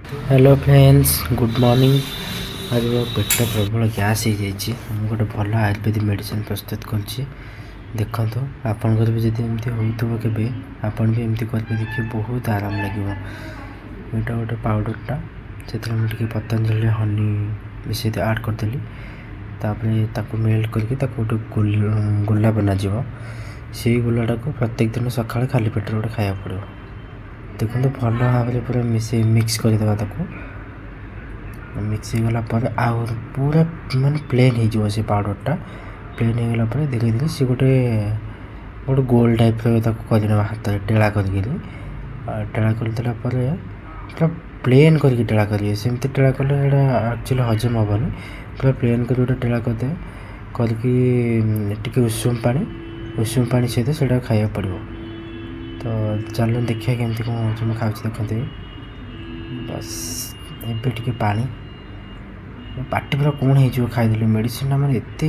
Hello friends, good morning. आज मो पेट प्रबल गैस हो जाइए। गोटे भल आयुर्वेदिक मेडिसिन प्रस्तुत कर देखो आपंकर भी जब एमती हो के आपन भी एमती करेंगे देखिए बहुत आराम लगे। यहाँ गोटे पाउडरटा से पतंजलि हनी मिसे आड करदेली तापर मेल्ट करके गोटे गोला बनाଯିव। से गोलाटा को प्रत्येक दिन सकाଳେ खाली पेट गोटे खाया पड़ो। देखो भल भाव पूरा मिक्स करदे मिक्स हो गला पूरा माने प्लेन हो से पाउडरटा प्लेन हो गला धीरे धीरे सी गोटे गोटे गोल टाइप कर हाथ टेढ़ा करके टेढ़ा करदेला पूरा प्लेन करके टेढ़ा करेंगे। सेमती टेढ़ा कले एक्चुअली हजम हेनी। पूरा प्लेन कर गोटे टेढ़ा करदे करके उषुम पानी सहित से खाया पड़ो। तो चलो देखिए केमती कौन हो खा देखते बस एबे टिके पानी पार्टी पूरा कौन हो खाईदेली मेडिसिन मैंने एत